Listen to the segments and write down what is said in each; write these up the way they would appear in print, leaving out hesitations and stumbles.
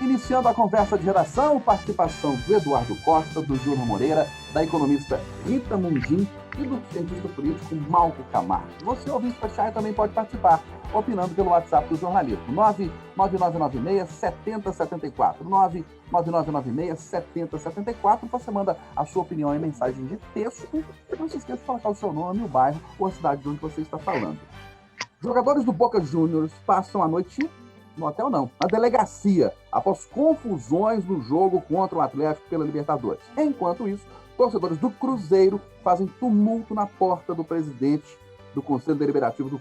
Iniciando a conversa de geração, participação do Eduardo Costa, do Júnior Moreira, da economista Rita Mundim e do cientista político Malco Camargo. Você, ouvinte Fatiai, também pode participar, opinando pelo WhatsApp do jornalismo, 99996-7074. 99996-7074. Você manda a sua opinião em mensagem de texto. Não se esqueça de colocar o seu nome, o bairro ou a cidade de onde você está falando. Jogadores do Boca Juniors passam a noite no hotel não, na delegacia, após confusões no jogo contra o Atlético pela Libertadores. Enquanto isso, torcedores do Cruzeiro fazem tumulto na porta do presidente do Conselho Deliberativo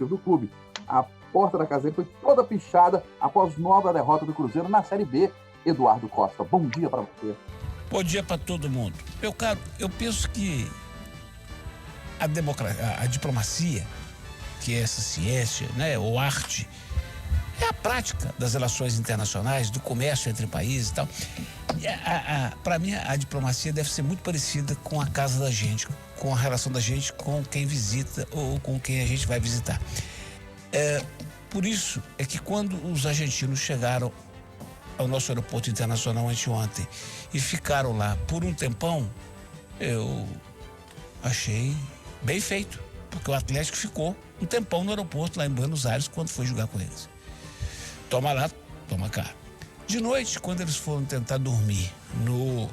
do clube. A porta da casa dele foi toda pichada após nova derrota do Cruzeiro na Série B. Eduardo Costa, bom dia para você. Bom dia para todo mundo. Meu caro, eu penso que a diplomacia, que é essa ciência, né, ou arte, é a prática das relações internacionais, do comércio entre países e tal. Para mim, a diplomacia deve ser muito parecida com a casa da gente, com a relação da gente com quem visita ou com quem a gente vai visitar. Por isso é que quando os argentinos chegaram ao nosso aeroporto internacional anteontem e ficaram lá por um tempão, eu achei bem feito, porque o Atlético ficou um tempão no aeroporto lá em Buenos Aires quando foi jogar com eles. Toma lá, toma cá. De noite, quando eles foram tentar dormir no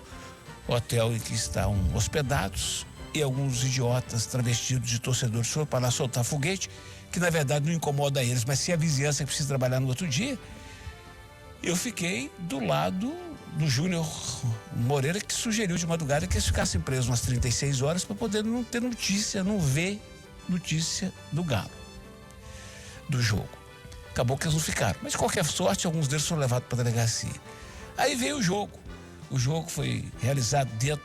hotel em que estavam hospedados, e alguns idiotas travestidos de torcedores foram para lá soltar foguete, que na verdade não incomoda eles, mas se a vizinhança precisa trabalhar no outro dia, eu fiquei do lado do Júnior Moreira, que sugeriu de madrugada que eles ficassem presos umas 36 horas para poder não ter notícia, não ver notícia do Galo, do jogo. Acabou que eles não ficaram. Mas, de qualquer sorte, alguns deles foram levados para a delegacia. Aí veio o jogo. O jogo foi realizado dentro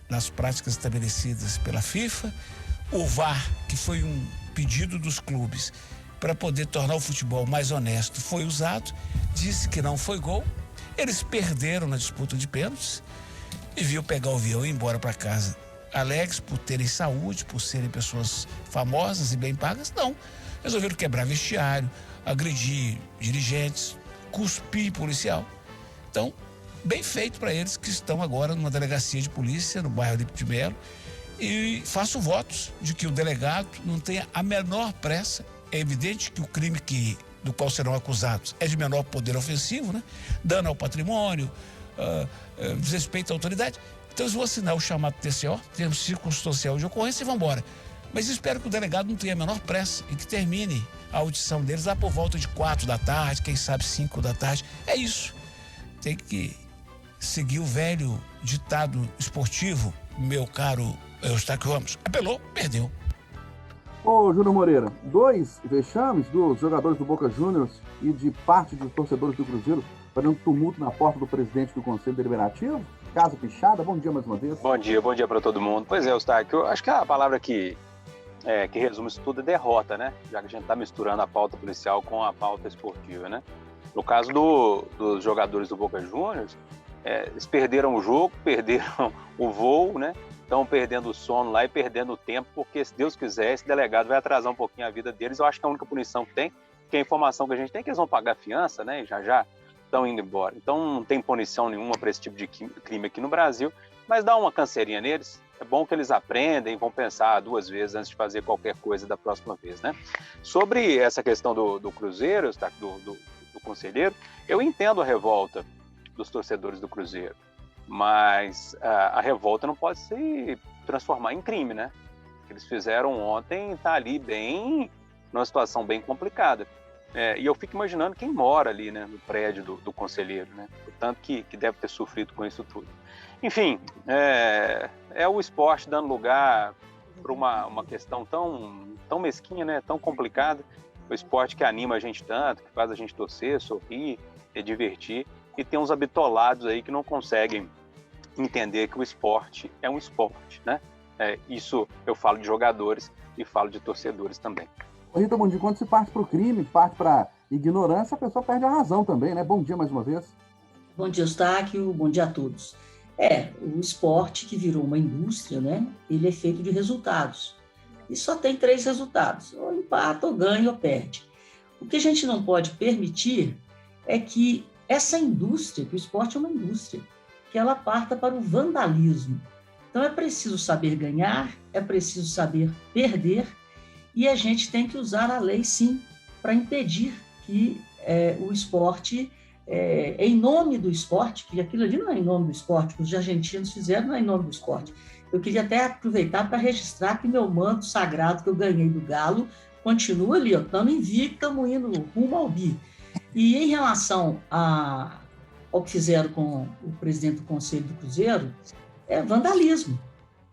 das práticas estabelecidas pela FIFA. O VAR, que foi um pedido dos clubes para poder tornar o futebol mais honesto, foi usado. Disse que não foi gol. Eles perderam na disputa de pênaltis. Deviam pegar o avião e ir embora para casa alegres por terem saúde, por serem pessoas famosas e bem pagas. Não. Resolveram quebrar vestiário, agredir dirigentes, cuspir policial. Então, bem feito para eles que estão agora numa delegacia de polícia no bairro Olímpio de Melo, e faço votos de que o delegado não tenha a menor pressa. É evidente que o crime do qual serão acusados é de menor poder ofensivo, né? Dano ao patrimônio, desrespeito à autoridade. Então eles vão assinar o chamado TCO, termo circunstancial de ocorrência, e vão embora. Mas espero que o delegado não tenha a menor pressa e que termine a audição deles lá por volta de 4 da tarde, quem sabe 5 da tarde. É isso. Tem que seguir o velho ditado esportivo, meu caro Eustáquio Ramos. Apelou, perdeu. Ô, Júnior Moreira, 2 vexames dos jogadores do Boca Juniors e de parte dos torcedores do Cruzeiro fazendo tumulto na porta do presidente do Conselho Deliberativo. Casa pichada. Bom dia mais uma vez. Bom dia para todo mundo. Pois é, Eustáquio, eu acho que a palavra que resume isso tudo é derrota, né? Já que a gente está misturando a pauta policial com a pauta esportiva, né? No caso dos jogadores do Boca Juniors, eles perderam o jogo, perderam o voo, né? Estão perdendo o sono lá e perdendo o tempo, porque, se Deus quiser, esse delegado vai atrasar um pouquinho a vida deles. Eu acho que a única punição que tem, que a informação que a gente tem é que eles vão pagar a fiança, né? E já estão indo embora. Então, não tem punição nenhuma para esse tipo de crime aqui no Brasil, mas dá uma canseirinha neles. É bom que eles aprendem e vão pensar 2 vezes antes de fazer qualquer coisa da próxima vez, né? Sobre essa questão do Cruzeiro, do conselheiro, eu entendo a revolta dos torcedores do Cruzeiro, mas a revolta não pode se transformar em crime, né? O que eles fizeram ontem está ali numa situação bem complicada. E eu fico imaginando quem mora ali, né, no prédio do conselheiro, né? Portanto, que deve ter sofrido com isso tudo. Enfim, é o esporte dando lugar para uma questão tão mesquinha, né, tão complicada. O esporte que anima a gente tanto, que faz a gente torcer, sorrir, se divertir, e tem uns habitolados aí que não conseguem entender que o esporte é um esporte, né? Isso eu falo de jogadores e falo de torcedores também. Rita Mundim, quando se parte para o crime, parte para a ignorância, a pessoa perde a razão também, né? Bom dia mais uma vez. Bom dia, Eustáquio. Bom dia a todos. O esporte que virou uma indústria, né? Ele é feito de resultados. E só tem 3 resultados: ou empata, ou ganha, ou perde. O que a gente não pode permitir é que essa indústria, que o esporte é uma indústria, que ela parta para o vandalismo. Então, é preciso saber ganhar, é preciso saber perder, e a gente tem que usar a lei, sim, para impedir que o esporte, em nome do esporte, que aquilo ali não é em nome do esporte, que os argentinos fizeram não é em nome do esporte. Eu queria até aproveitar para registrar que meu manto sagrado que eu ganhei do Galo continua ali, estamos invicto, estamos indo rumo ao bi. E em relação ao que fizeram com o presidente do Conselho do Cruzeiro, é vandalismo.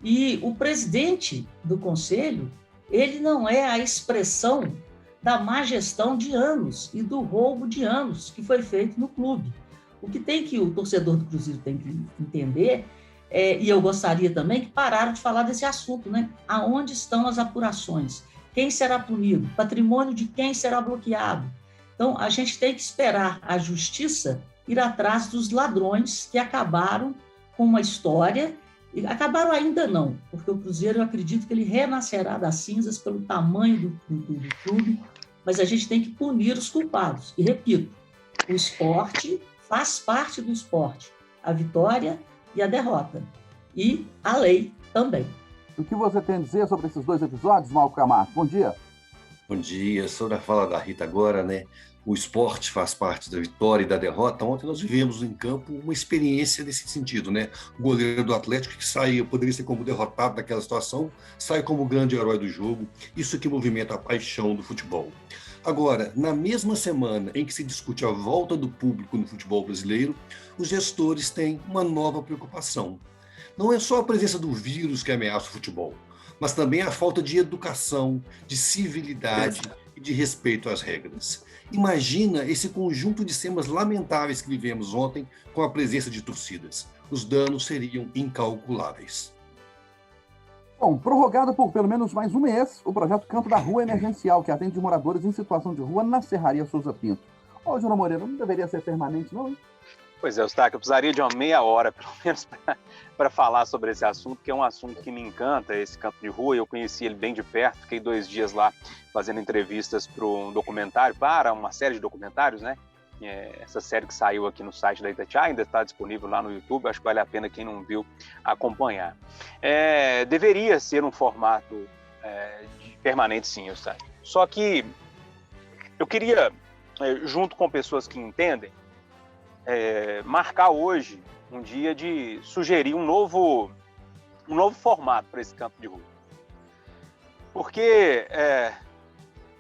E o presidente do Conselho, ele não é a expressão da má gestão de anos e do roubo de anos que foi feito no clube. O que o torcedor do Cruzeiro tem que entender, e eu gostaria também que pararam de falar desse assunto, né? Aonde estão as apurações? Quem será punido? Patrimônio de quem será bloqueado? Então, a gente tem que esperar a justiça ir atrás dos ladrões que acabaram com uma história, e acabaram ainda não, porque o Cruzeiro, eu acredito que ele renascerá das cinzas pelo tamanho do clube, mas a gente tem que punir os culpados. E, repito, o esporte faz parte do esporte, a vitória e a derrota, e a lei também. O que você tem a dizer sobre esses dois episódios, Malco Camargo? Bom dia. Bom dia. Sobre a fala da Rita agora, né? O esporte faz parte da vitória e da derrota. Ontem nós vivemos em campo uma experiência nesse sentido, né? O goleiro do Atlético que saiu, poderia ser como derrotado naquela situação, sai como o grande herói do jogo. Isso que movimenta a paixão do futebol. Agora, na mesma semana em que se discute a volta do público no futebol brasileiro, os gestores têm uma nova preocupação. Não é só a presença do vírus que ameaça o futebol, mas também a falta de educação, de civilidade e de respeito às regras. Imagina esse conjunto de cenas lamentáveis que vivemos ontem com a presença de torcidas. Os danos seriam incalculáveis. Bom, prorrogado por pelo menos mais um mês, o projeto Canto da Rua Emergencial, que atende moradores em situação de rua na Serraria Souza Pinto. Ô, Júnior Moreira, não deveria ser permanente, não, hein? Pois é, Eustáquio, eu precisaria de uma meia hora, pelo menos, para falar sobre esse assunto, que é um assunto que me encanta, esse campo de rua. Eu conheci ele bem de perto, fiquei 2 dias lá fazendo entrevistas para um documentário, para uma série de documentários, né? Essa série que saiu aqui no site da Itatiaia ainda está disponível lá no YouTube, acho que vale a pena quem não viu acompanhar. Deveria ser um formato permanente, sim, Eustáquio. Só que eu queria, junto com pessoas que entendem, marcar hoje um dia de sugerir um novo formato para esse campo de rua. Porque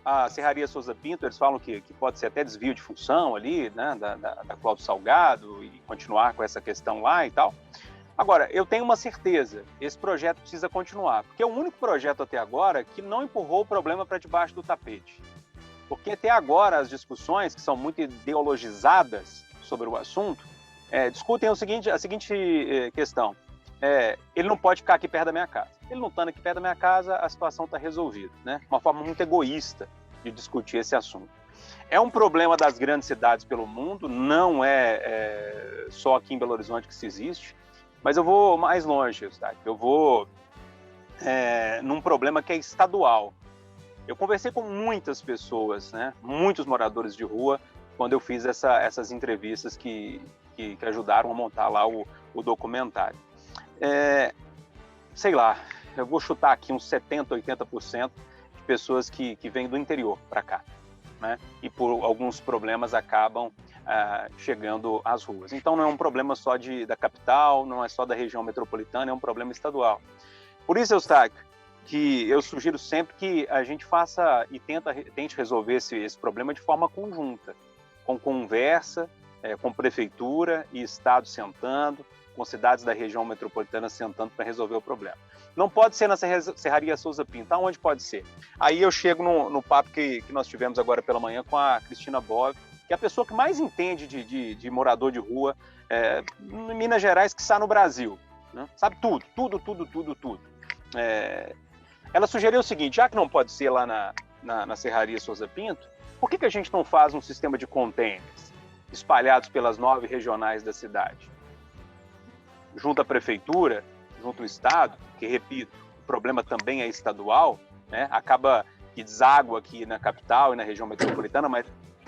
a Serraria Souza Pinto, eles falam que pode ser até desvio de função ali, né, da Cláudio Salgado, e continuar com essa questão lá e tal. Agora, eu tenho uma certeza, esse projeto precisa continuar, porque é o único projeto até agora que não empurrou o problema para debaixo do tapete. Porque até agora as discussões, que são muito ideologizadas sobre o assunto, discutem a seguinte questão. Ele não pode ficar aqui perto da minha casa. Ele não estando aqui perto da minha casa, a situação está resolvida, né? Uma forma muito egoísta de discutir esse assunto. É um problema das grandes cidades pelo mundo, não é só aqui em Belo Horizonte que isso existe, mas eu vou mais longe, tá? Eu vou num problema que é estadual. Eu conversei com muitas pessoas, né? Muitos moradores de rua, quando eu fiz essas entrevistas que ajudaram a montar lá o documentário. Sei lá, eu vou chutar aqui uns 70%, 80% de pessoas que vêm do interior para cá, né? E por alguns problemas acabam chegando às ruas. Então não é um problema só da capital, não é só da região metropolitana, é um problema estadual. Por isso, Eustáquio, que eu sugiro sempre que a gente faça e tente resolver esse problema de forma conjunta, com conversa, com prefeitura e estado sentando, com cidades da região metropolitana sentando para resolver o problema. Não pode ser na Serraria Souza Pinto. Aonde pode ser? Aí eu chego no papo que nós tivemos agora pela manhã com a Cristina Bove, que é a pessoa que mais entende de morador de rua em Minas Gerais, que está no Brasil, né? Sabe tudo. Ela sugeriu o seguinte: já que não pode ser lá na Serraria Souza Pinto, por que a gente não faz um sistema de containers espalhados pelas 9 regionais da cidade? Junto à prefeitura, junto ao estado, que, repito, o problema também é estadual, né? Acaba que deságua aqui na capital e na região metropolitana, mas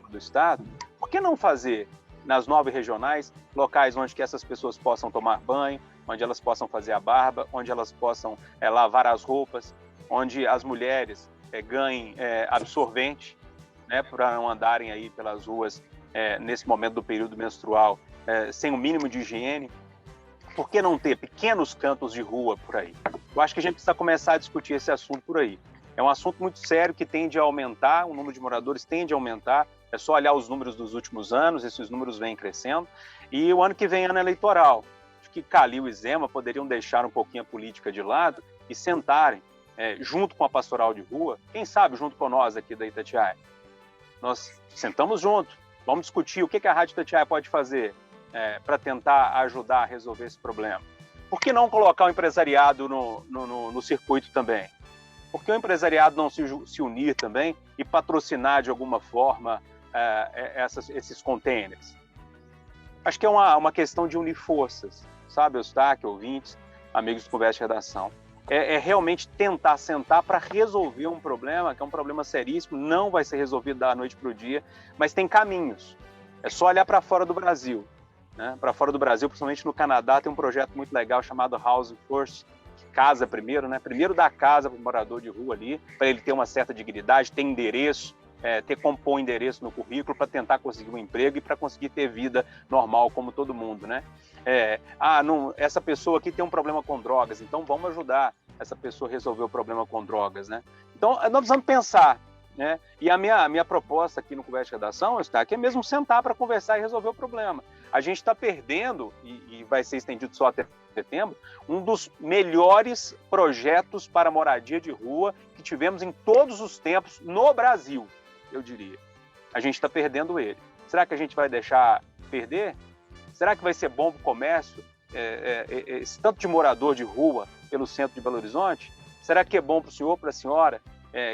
do estado. Por que não fazer nas 9 regionais, locais onde que essas pessoas possam tomar banho, onde elas possam fazer a barba, onde elas possam lavar as roupas, onde as mulheres ganhem absorvente, né, para não andarem aí pelas ruas nesse momento do período menstrual sem o mínimo de higiene. Por que não ter pequenos cantos de rua por aí? Eu acho que a gente precisa começar a discutir esse assunto por aí. É um assunto muito sério que tende a aumentar, o número de moradores tende a aumentar. É só olhar os números dos últimos anos, esses números vêm crescendo. E o ano que vem é ano eleitoral. Acho que Calil e Zema poderiam deixar um pouquinho a política de lado e sentarem junto com a pastoral de rua, quem sabe junto com nós aqui da Itatiaia. Nós sentamos junto, vamos discutir o que a Rádio Itatiaia pode fazer para tentar ajudar a resolver esse problema. Por que não colocar o empresariado no circuito também? Por que o empresariado não se unir também e patrocinar de alguma forma esses containers? Acho que é uma questão de unir forças, sabe, Eustáquio, ouvintes, amigos do Conversa de Redação. É realmente tentar sentar para resolver um problema, que é um problema seríssimo, não vai ser resolvido da noite para o dia, mas tem caminhos. É só olhar para fora do Brasil. Né? Para fora do Brasil, principalmente no Canadá, tem um projeto muito legal chamado Housing First, que casa primeiro, né? Primeiro dá casa para o morador de rua ali, para ele ter uma certa dignidade, ter endereço, compor endereço no currículo para tentar conseguir um emprego e para conseguir ter vida normal como todo mundo, né? Essa pessoa aqui tem um problema com drogas, então vamos ajudar essa pessoa a resolver o problema com drogas, né? Então, nós precisamos pensar, né? E a minha proposta aqui no Conversa de Redação é mesmo sentar para conversar e resolver o problema. A gente está perdendo, e vai ser estendido só até setembro, um dos melhores projetos para moradia de rua que tivemos em todos os tempos no Brasil, eu diria. A gente está perdendo ele. Será que a gente vai deixar perder? Será que vai ser bom para o comércio, esse tanto de morador de rua pelo centro de Belo Horizonte? Será que é bom para o senhor, para a senhora,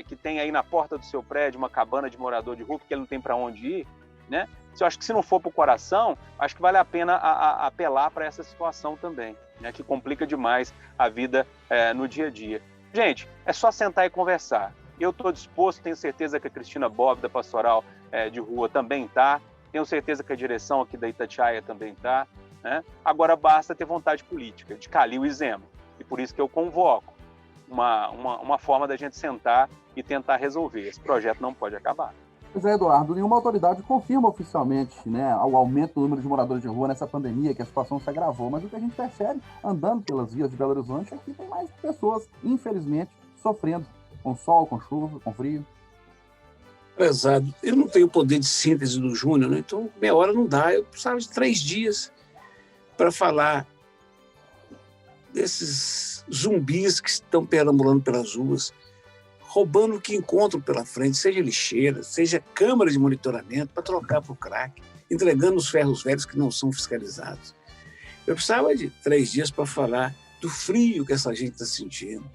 que tem aí na porta do seu prédio uma cabana de morador de rua porque ele não tem para onde ir? Né? Eu acho que se não for para o coração, acho que vale a pena apelar para essa situação também, né? Que complica demais a vida no dia a dia. Gente, é só sentar e conversar. Eu estou disposto, tenho certeza que a Cristina Bob, da Pastoral de Rua, também está. Tenho certeza que a direção aqui da Itatiaia também está. Né? Agora basta ter vontade política, de Calil e Zema. E por isso que eu convoco uma forma da gente sentar e tentar resolver. Esse projeto não pode acabar. Pois é, Eduardo, nenhuma autoridade confirma oficialmente, né, o aumento do número de moradores de rua nessa pandemia, que a situação se agravou, mas o que a gente percebe andando pelas vias de Belo Horizonte é que tem mais pessoas, infelizmente, sofrendo com sol, com chuva, com frio. Prezado, eu não tenho o poder de síntese do Júnior, né? Então meia hora não dá. Eu precisava de 3 dias para falar desses zumbis que estão perambulando pelas ruas, roubando o que encontram pela frente, seja lixeira, seja câmara de monitoramento para trocar por crack, entregando os ferros velhos que não são fiscalizados. Eu precisava de 3 dias para falar do frio que essa gente está sentindo,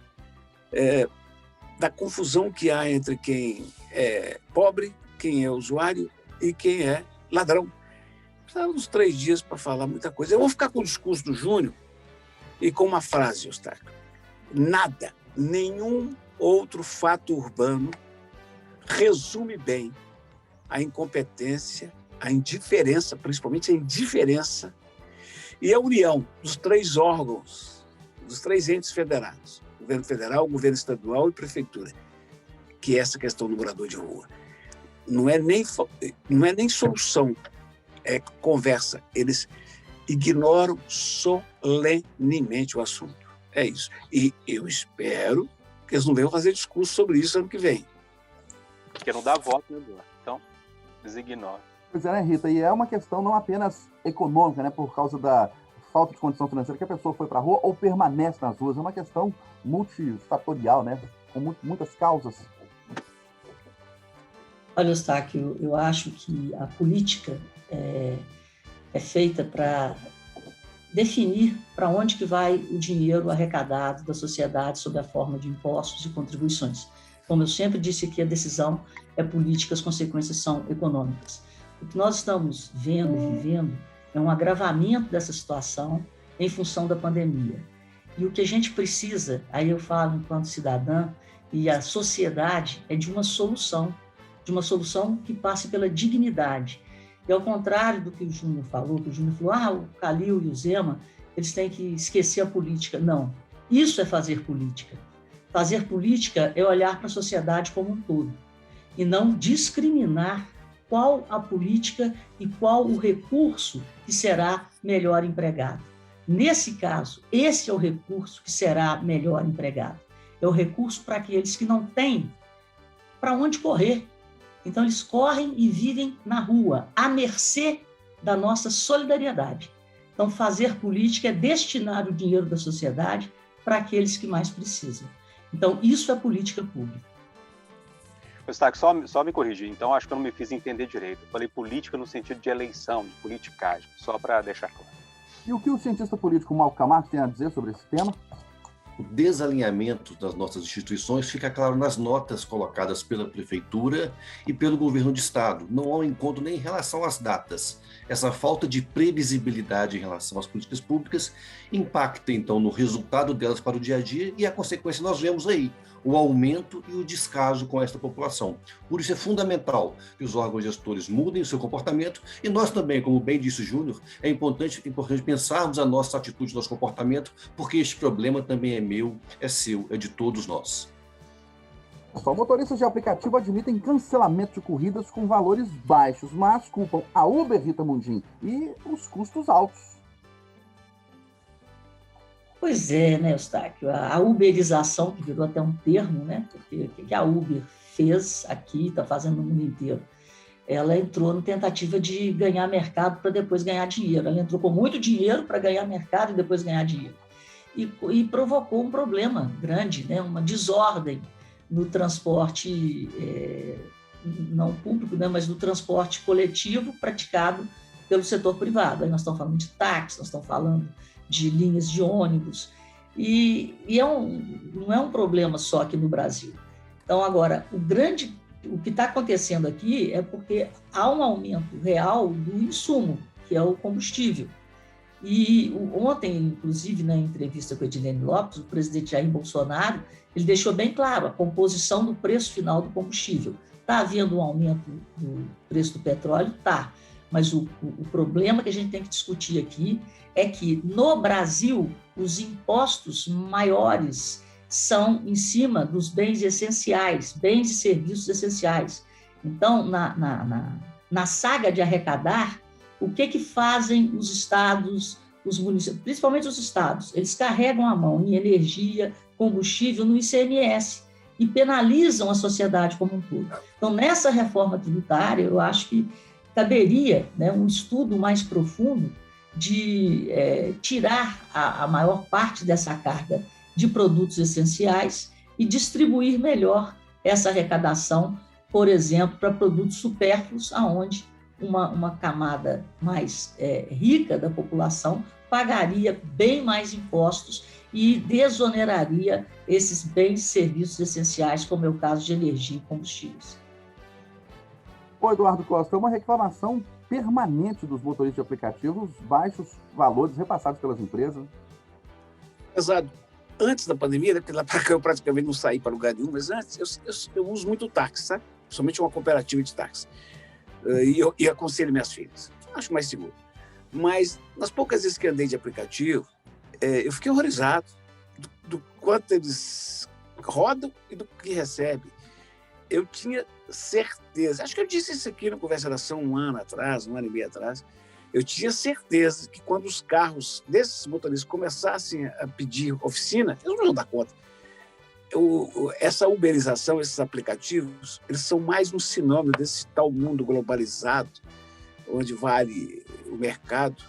da confusão que há entre quem é pobre, quem é usuário e quem é ladrão. Precisava uns 3 dias para falar muita coisa. Eu vou ficar com o discurso do Júnior e com uma frase, Eustáquio. Nada, nenhum outro fato urbano resume bem a incompetência, a indiferença, principalmente a indiferença e a união dos 3 órgãos, dos 3 entes federados, governo federal, governo estadual e prefeitura, que é essa questão do morador de rua. Não é nem solução, é conversa. Eles ignoram solenemente o assunto. É isso. E eu espero que eles não venham fazer discurso sobre isso ano que vem. Porque não dá voto, né, Eduardo? Então, eles ignoram. Pois é, né, Rita? E é uma questão não apenas econômica, né, por causa da falta de condição financeira que a pessoa foi para a rua ou permanece nas ruas. É uma questão multifatorial, né, com muitas causas. Olha, Eustáquio, eu acho que a política é feita para definir para onde que vai o dinheiro arrecadado da sociedade sob a forma de impostos e contribuições. Como eu sempre disse aqui, a decisão é política, as consequências são econômicas. O que nós estamos vendo e vivendo é um agravamento dessa situação em função da pandemia. E o que a gente precisa, aí eu falo enquanto cidadã, e a sociedade, é de uma solução que passe pela dignidade. E ao contrário do que o Júnior falou, o Calil e o Zema, eles têm que esquecer a política. Não, isso é fazer política. Fazer política é olhar para a sociedade como um todo e não discriminar qual a política e qual o recurso que será melhor empregado. Nesse caso, esse é o recurso que será melhor empregado. É o recurso para aqueles que não têm para onde correr. Então, eles correm e vivem na rua, à mercê da nossa solidariedade. Então, fazer política é destinar o dinheiro da sociedade para aqueles que mais precisam. Então, isso é política pública. Eustáquio, só me corrigir, então acho que eu não me fiz entender direito. Eu falei política no sentido de eleição, de politicagem, só para deixar claro. E o que o cientista político Malco Camargo tem a dizer sobre esse tema? O desalinhamento das nossas instituições fica claro nas notas colocadas pela Prefeitura e pelo Governo de Estado. Não há um encontro nem em relação às datas. Essa falta de previsibilidade em relação às políticas públicas impacta, então, no resultado delas para o dia a dia e a consequência nós vemos aí, o aumento e o descaso com esta população. Por isso é fundamental que os órgãos gestores mudem o seu comportamento e nós também, como bem disse o Júnior, é importante pensarmos a nossa atitude, nosso comportamento, porque este problema também é meu, é seu, é de todos nós. Só motoristas de aplicativo admitem cancelamento de corridas com valores baixos, mas culpam a Uber, Rita Mundim, e os custos altos. Pois é, né, Eustáquio? A uberização, que virou até um termo, né? Porque o que a Uber fez aqui, está fazendo no mundo inteiro? Ela entrou na tentativa de ganhar mercado para depois ganhar dinheiro. Ela entrou com muito dinheiro para ganhar mercado e depois ganhar dinheiro. E provocou um problema grande, né? Uma desordem no transporte, não público, né? Mas no transporte coletivo praticado pelo setor privado. Aí nós estamos falando de táxi, nós estamos falando de linhas de ônibus, e não é um problema só aqui no Brasil. Então, agora, o que está acontecendo aqui é porque há um aumento real do insumo, que é o combustível. E ontem, inclusive, na entrevista com a Edilene Lopes, o presidente Jair Bolsonaro, ele deixou bem claro a composição do preço final do combustível. Está havendo um aumento do preço do petróleo? Está. Mas o problema que a gente tem que discutir aqui é que, no Brasil, os impostos maiores são em cima dos bens essenciais, bens e serviços essenciais. Então, na saga de arrecadar, o que fazem os estados, os municípios, principalmente os estados? Eles carregam a mão em energia, combustível, no ICMS e penalizam a sociedade como um todo. Então, nessa reforma tributária, eu acho que caberia, né, um estudo mais profundo de tirar a maior parte dessa carga de produtos essenciais e distribuir melhor essa arrecadação, por exemplo, para produtos supérfluos, onde uma camada mais rica da população pagaria bem mais impostos e desoneraria esses bens e serviços essenciais, como é o caso de energia e combustíveis. Ô, Eduardo Costa, é uma reclamação permanente dos motoristas de aplicativos, baixos valores repassados pelas empresas. Exato. Antes da pandemia, né, porque lá para cá eu praticamente não saí para lugar nenhum, mas antes eu uso muito táxi, sabe? Principalmente uma cooperativa de táxi. E aconselho minhas filhas. Acho mais seguro. Mas nas poucas vezes que andei de aplicativo, eu fiquei horrorizado do quanto eles rodam e do que recebem. Eu tinha certeza, acho que eu disse isso aqui na Conversação um ano e meio atrás, eu tinha certeza que quando os carros desses motoristas começassem a pedir oficina, eles não iam dar conta. Essa uberização, esses aplicativos, eles são mais um sinônimo desse tal mundo globalizado, onde vale o mercado,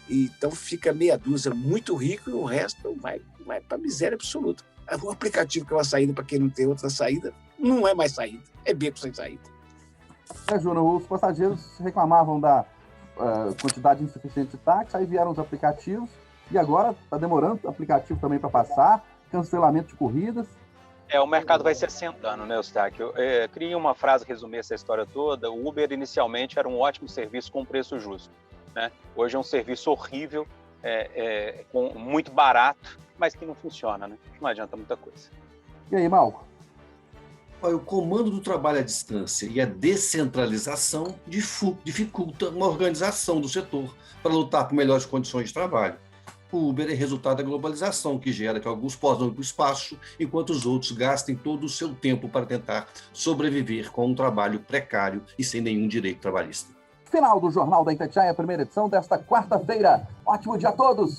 e então fica meia dúzia muito rico e o resto vai para a miséria absoluta. O aplicativo que é uma saída para quem não tem outra saída, não é mais saída, é beco sem saída. Júnior, os passageiros reclamavam da quantidade insuficiente de táxi, aí vieram os aplicativos, e agora está demorando o aplicativo também para passar, cancelamento de corridas. O mercado vai se assentando, né, Eustáquio? Queria uma frase resumir essa história toda. O Uber, inicialmente, era um ótimo serviço com preço justo, né? Hoje é um serviço horrível, muito barato, mas que não funciona, né? Não adianta muita coisa. E aí, Malco? Olha, o comando do trabalho à distância e a descentralização dificulta uma organização do setor para lutar por melhores condições de trabalho. O Uber é resultado da globalização, que gera que alguns possam ir para o espaço, enquanto os outros gastem todo o seu tempo para tentar sobreviver com um trabalho precário e sem nenhum direito trabalhista. Final do Jornal da Itatiaia, primeira edição desta quarta-feira. Ótimo dia a todos!